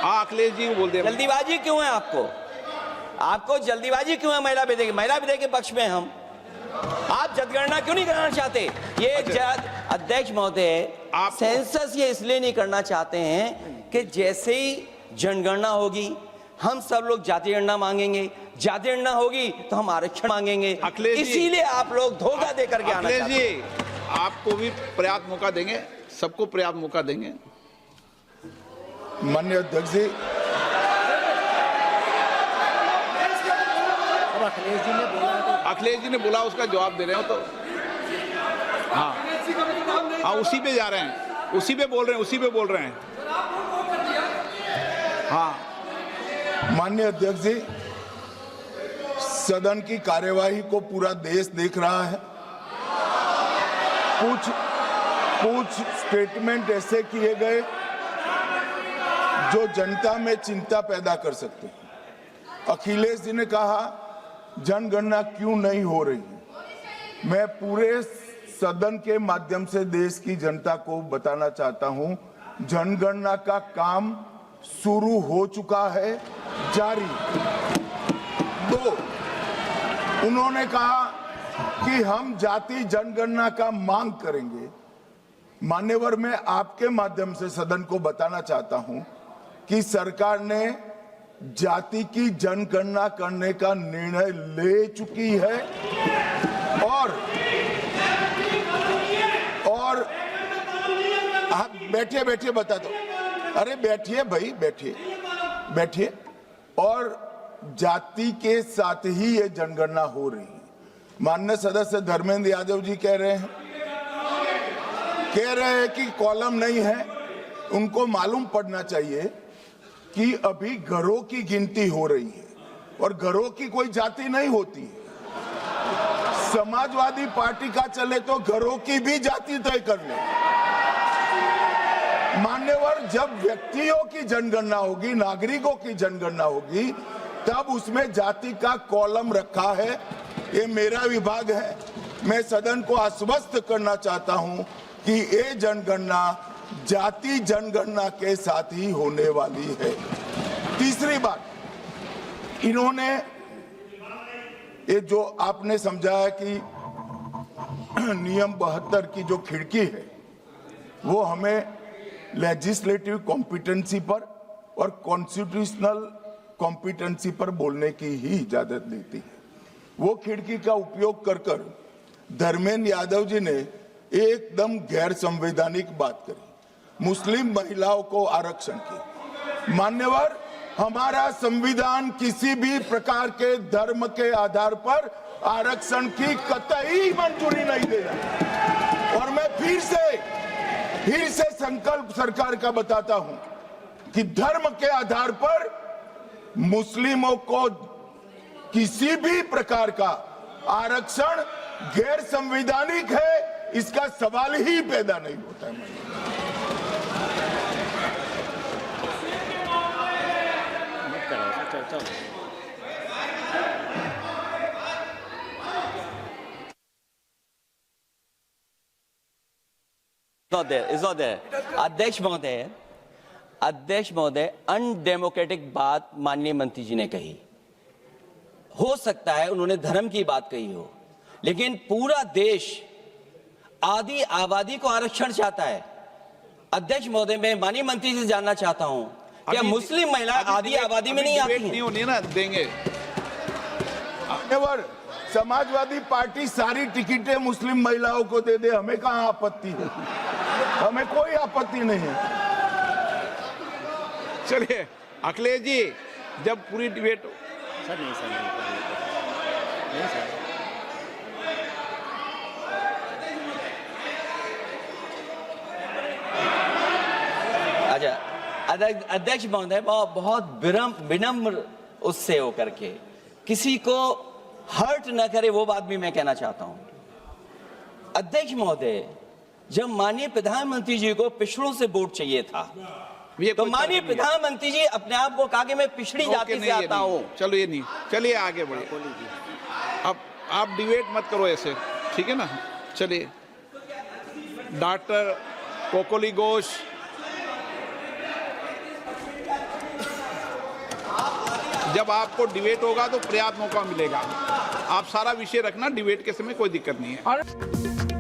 हाँ अखिलेश जी को बोलते हैं। जल्दीबाजी क्यों है आपको जल्दीबाजी क्यों है महिला विधेयक के पक्ष में हम? आप जनगणना क्यों नहीं कराना चाहते? ये अध्यक्ष महोदय, आप सेंसस ये इसलिए नहीं करना चाहते हैं कि जैसे ही जनगणना होगी हम सब लोग जाति गणना मांगेंगे, जाति गणना होगी तो हम आरक्षण मांगेंगे, इसीलिए आप लोग धोखा देकर के आना चाहते हैं। अखिलेश जी आपको भी पर्याप्त मौका देंगे, सबको पर्याप्त मौका देंगे। माननीय अध्यक्ष जी, अखिलेश जी ने बोला उसका जवाब दे रहे हो तो हाँ उसी पे जा रहे हैं, उसी पे बोल रहे हैं हाँ। माननीय अध्यक्ष जी, सदन की कार्यवाही को पूरा देश देख रहा है। कुछ स्टेटमेंट ऐसे किए गए जो जनता में चिंता पैदा कर सकते हैं। अखिलेश जी ने कहा जनगणना क्यों नहीं हो रही है। मैं पूरे सदन के माध्यम से देश की जनता को बताना चाहता हूं, जनगणना का काम शुरू हो चुका है, जारी। 2, उन्होंने कहा कि हम जाति जनगणना का मांग करेंगे। मान्यवर, मैं आपके माध्यम से सदन को बताना चाहता हूं कि सरकार ने जाति की जनगणना करने का निर्णय ले चुकी है और आप बैठिए बता दो। अरे बैठिए भाई, बैठिए। और जाति के साथ ही ये जनगणना हो रही है। माननीय सदस्य धर्मेंद्र यादव जी कह रहे हैं कि कॉलम नहीं है। उनको मालूम पड़ना चाहिए कि अभी घरों की गिनती हो रही है और घरों की कोई जाति नहीं होती है। समाजवादी पार्टी का चले तो घरों की भी जाति तय कर ले। मान्यवर, जब व्यक्तियों की जनगणना होगी, नागरिकों की जनगणना होगी, तब उसमें जाति का कॉलम रखा है। ये मेरा विभाग है। मैं सदन को आश्वस्त करना चाहता हूं कि ये जनगणना जाति जनगणना के साथ ही होने वाली है। तीसरी बात, इन्होंने ये जो आपने समझाया कि नियम 72 की जो खिड़की है वो हमें लेजिस्लेटिव कॉम्पिटेंसी पर और कॉन्स्टिट्यूशनल कॉम्पिटेंसी पर बोलने की ही इजाजत देती है। वो खिड़की का उपयोग कर धर्मेंद्र यादव जी ने एकदम गैर संवैधानिक बात करी, मुस्लिम महिलाओं को आरक्षण की। मान्यवर, हमारा संविधान किसी भी प्रकार के धर्म के आधार पर आरक्षण की कतई मंजूरी नहीं देगा। और मैं फिर से संकल्प सरकार का बताता हूं कि धर्म के आधार पर मुस्लिमों को किसी भी प्रकार का आरक्षण गैर संवैधानिक है, इसका सवाल ही पैदा नहीं होता है। अध्यक्ष महोदय, अनडेमोक्रेटिक बात माननीय मंत्री जी ने कही। हो सकता है उन्होंने धर्म की बात कही हो, लेकिन पूरा देश आदि आबादी को आरक्षण चाहता है। अध्यक्ष महोदय, मैं माननीय मंत्री से जानना चाहता हूं, क्या मुस्लिम महिला आदि आबादी में नहीं आती नहीं होनी ना देंगे। समाजवादी पार्टी सारी टिकटें मुस्लिम महिलाओं को दे दे, हमें कहां आपत्ति है? हमें कोई आपत्ति नहीं है। चलिए अखिलेश जी, जब पूरी डिबेट सर नहीं सर। अच्छा, अध्यक्ष महोदय, बहुत विनम्र उससे होकर के किसी को हर्ट न करे वो बात भी मैं कहना चाहता हूं। अध्यक्ष महोदय, जब माननीय प्रधानमंत्री जी को पिछड़ों से वोट चाहिए था, तो माननीय प्रधानमंत्री जी अपने आप को कहा कि मैं पिछड़ी जाति से आता हूं। चलो ये नहीं, चलिए आगे बढ़िए। अब आप डिबेट मत करो ऐसे, ठीक है ना? चलिए, डॉक्टर कोकोली घोष। जब आपको डिबेट होगा तो पर्याप्त मौका मिलेगा। आप सारा विषय रखना, डिबेट के समय कोई दिक्कत नहीं है।